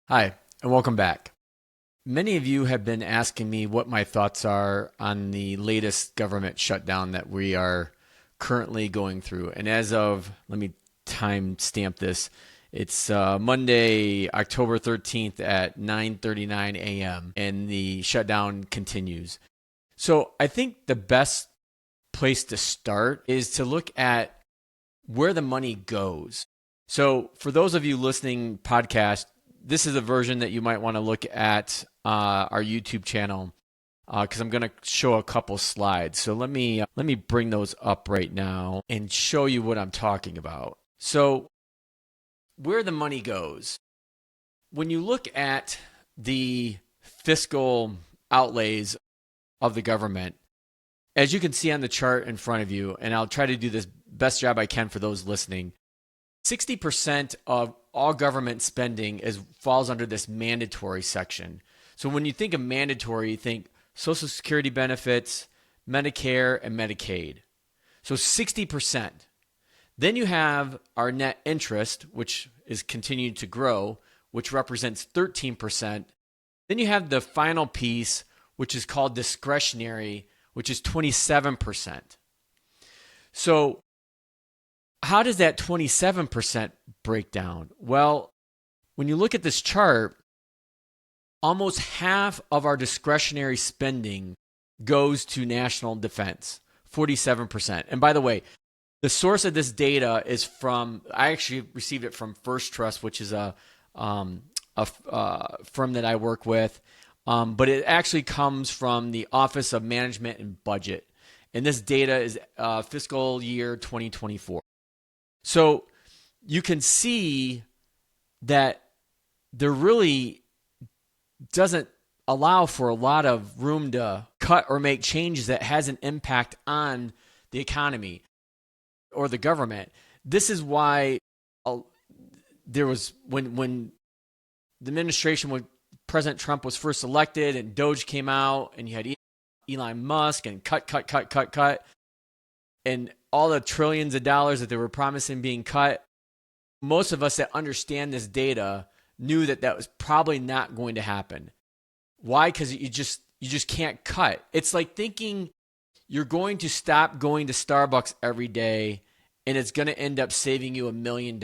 Hi, and welcome back. Many of you have been asking me what my thoughts are on the latest government shutdown that we are currently going through. And as of, let me time stamp this, it's Monday, October 13th at 9:39 a.m. and the shutdown continues. So I think the best place to start is to look at where the money goes. So for those of you listening podcast, this is a version that you might want to look at our YouTube channel because I'm going to show a couple slides. So let me bring those up right now and show you what I'm talking about. So where the money goes, when you look at the fiscal outlays of the government, as you can see on the chart in front of you, and I'll try to do this best job I can for those listening, 60% of all government spending falls under this mandatory section. So when you think of mandatory, you think Social Security benefits, Medicare, and Medicaid. So 60%. Then you have our net interest, which is continuing to grow, which represents 13%. Then you have the final piece, which is called discretionary, which is 27%. So how does that 27% break down? Well, when you look at this chart, almost half of our discretionary spending goes to national defense, 47%. And by the way, the source of this data is I actually received it from First Trust, which is a firm that I work with. But it actually comes from the Office of Management and Budget. And this data is fiscal year 2024. So you can see that there really doesn't allow for a lot of room to cut or make changes that has an impact on the economy or the government. This is why there was when the administration, when President Trump was first elected and Doge came out and you had Elon Musk and cut, and all the trillions of dollars that they were promising being cut, most of us that understand this data knew that that was probably not going to happen. Why? Because you just can't cut. It's like thinking you're going to stop going to Starbucks every day and it's going to end up saving you $1 million.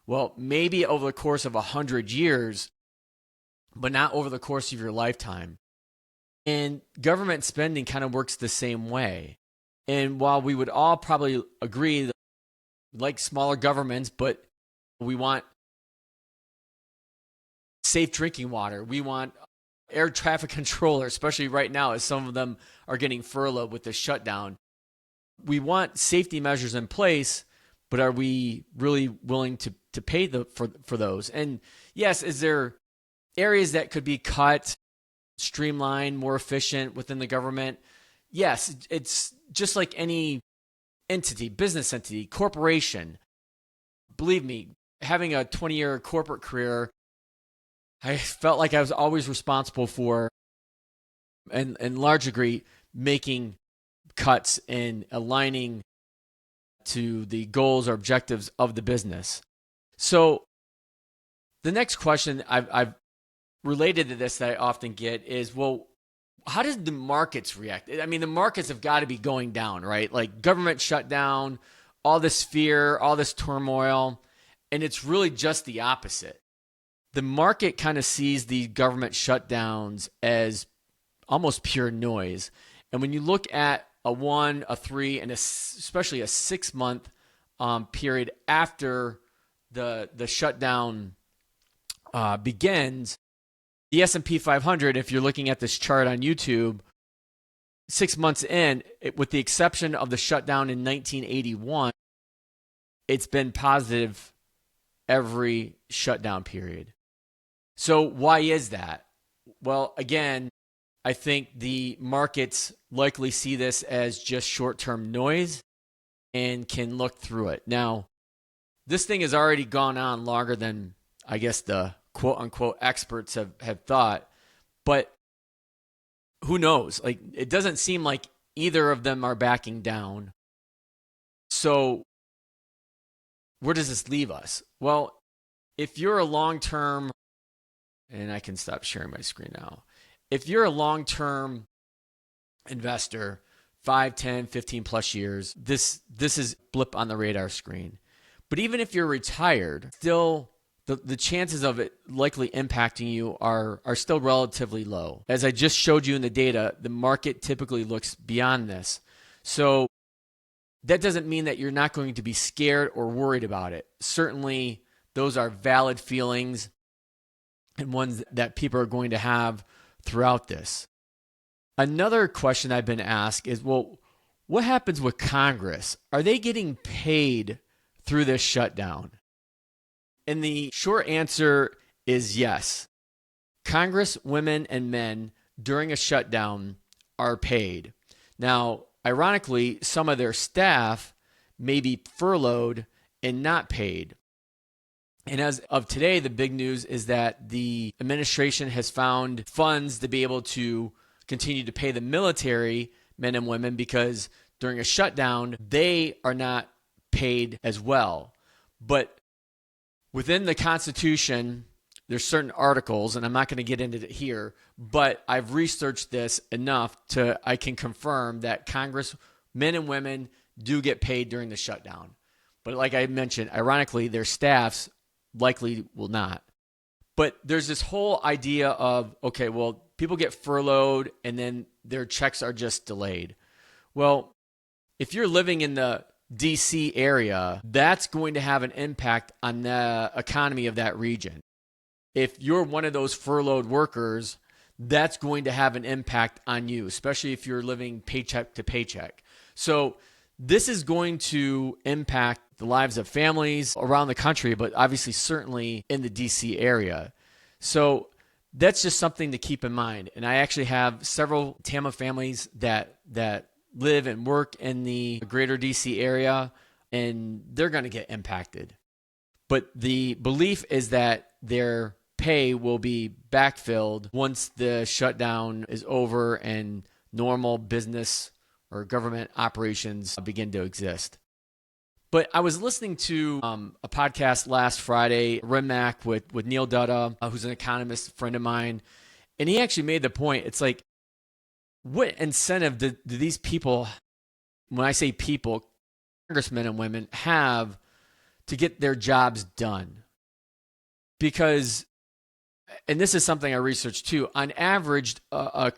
Well, maybe over the course of 100 years, but not over the course of your lifetime. And government spending kind of works the same way. And while we would all probably agree that we like smaller governments, but we want safe drinking water, we want air traffic controller, especially right now as some of them are getting furloughed with the shutdown. We want safety measures in place, but are we really willing to pay for those? And yes, is there areas that could be cut, streamlined, more efficient within the government? Yes, it's just like any entity, business entity, corporation. Believe me, having a 20-year corporate career, I felt like I was always responsible for, and in large degree, making cuts and aligning to the goals or objectives of the business. So the next question I've related to this that I often get is, well, how does the markets react? I mean, the markets have got to be going down, right? Like government shutdown, all this fear, all this turmoil, and it's really just the opposite. The market kind of sees the government shutdowns as almost pure noise. And when you look at a 1, a 3, and especially a 6-month period after the shutdown begins, the S&P 500, if you're looking at this chart on YouTube, 6 months in, with the exception of the shutdown in 1981, it's been positive every shutdown period. So why is that? Well, again, I think the markets likely see this as just short-term noise and can look through it. Now, this thing has already gone on longer than, I guess, the quote-unquote experts have thought, but who knows? Like, it doesn't seem like either of them are backing down. So where does this leave us? Well, if you're a long-term and I can stop sharing my screen now. If you're a long-term investor, 5, 10, 15 plus years, this is blip on the radar screen. But even if you're retired, still the chances of it likely impacting you are still relatively low. As I just showed you in the data, the market typically looks beyond this. So that doesn't mean that you're not going to be scared or worried about it. Certainly, those are valid feelings and ones that people are going to have throughout this. Another question I've been asked is, well, what happens with Congress? Are they getting paid through this shutdown? And the short answer is yes. Congress, women and men during a shutdown are paid. Now, ironically, some of their staff may be furloughed and not paid. And as of today, the big news is that the administration has found funds to be able to continue to pay the military men and women, because during a shutdown, they are not paid as well. But within the Constitution, there's certain articles, and I'm not going to get into it here, but I've researched this enough to I can confirm that Congress, men and women, do get paid during the shutdown. But like I mentioned, ironically, their staffs likely will not. But there's this whole idea of, okay, well, people get furloughed and then their checks are just delayed. Well, if you're living in the DC area, that's going to have an impact on the economy of that region. If you're one of those furloughed workers, that's going to have an impact on you, especially if you're living paycheck to paycheck. So this is going to impact the lives of families around the country, but obviously certainly in the DC area. So that's just something to keep in mind. And I actually have several TAMMA families that live and work in the greater DC area, and they're going to get impacted. But the belief is that their pay will be backfilled once the shutdown is over and normal business or government operations begin to exist. But I was listening to a podcast last Friday, RIMAC, with Neil Dutta, who's an economist friend of mine, and he actually made the point. It's like, what incentive do these people, when I say people, congressmen and women, have to get their jobs done? Because, and this is something I researched too, on average, a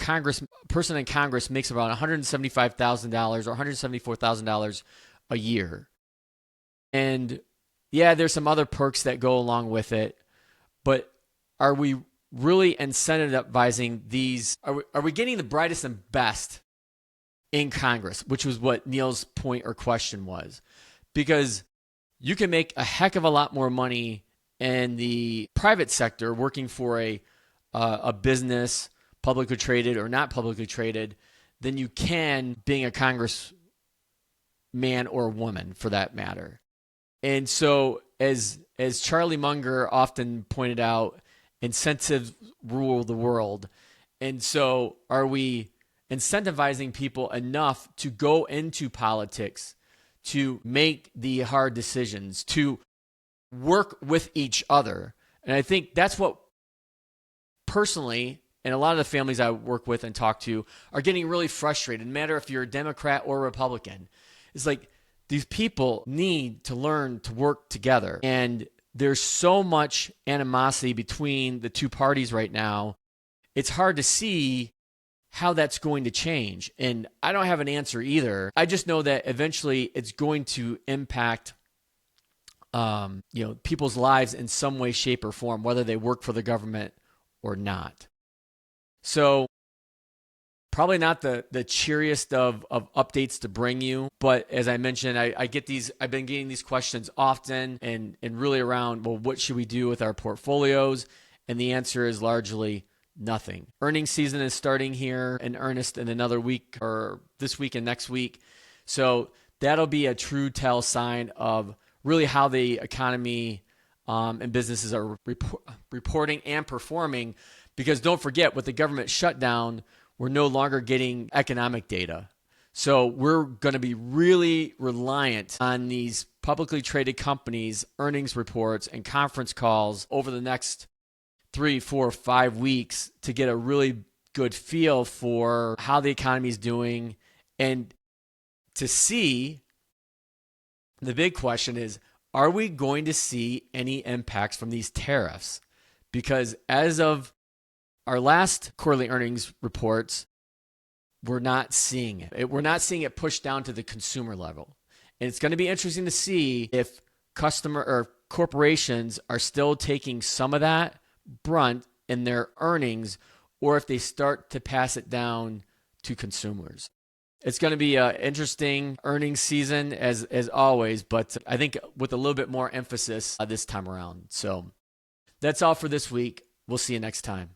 person in Congress makes about $175,000 or $174,000 a year. And yeah, there's some other perks that go along with it, but are we really incentivizing these? Are we getting the brightest and best in Congress, which was what Neil's point or question was? Because you can make a heck of a lot more money in the private sector working for a business, publicly traded or not publicly traded, than you can being a congressman or woman, for that matter. And so, as Charlie Munger often pointed out, incentives rule the world. And so, are we incentivizing people enough to go into politics, to make the hard decisions, to work with each other? And I think that's what, personally, and a lot of the families I work with and talk to are getting really frustrated, no matter if you're a Democrat or Republican. It's like, these people need to learn to work together. And there's so much animosity between the two parties right now. It's hard to see how that's going to change. And I don't have an answer either. I just know that eventually it's going to impact people's lives in some way, shape, or form, whether they work for the government or not. So probably not the cheeriest of updates to bring you, but as I mentioned, I've been getting these questions often and really around, well, what should we do with our portfolios? And the answer is largely nothing. Earnings season is starting here in earnest in another week, or this week and next week. So that'll be a true tell sign of really how the economy and businesses are reporting and performing. Because don't forget, with the government shutdown, we're no longer getting economic data. So we're going to be really reliant on these publicly traded companies' earnings reports and conference calls over the next 3, 4, 5 weeks to get a really good feel for how the economy is doing, and to see, the big question is, are we going to see any impacts from these tariffs? Because as of our last quarterly earnings reports, we're not seeing it. We're not seeing it pushed down to the consumer level. And it's going to be interesting to see if customer or corporations are still taking some of that brunt in their earnings, or if they start to pass it down to consumers. It's going to be an interesting earnings season as always, but I think with a little bit more emphasis this time around. So that's all for this week. We'll see you next time.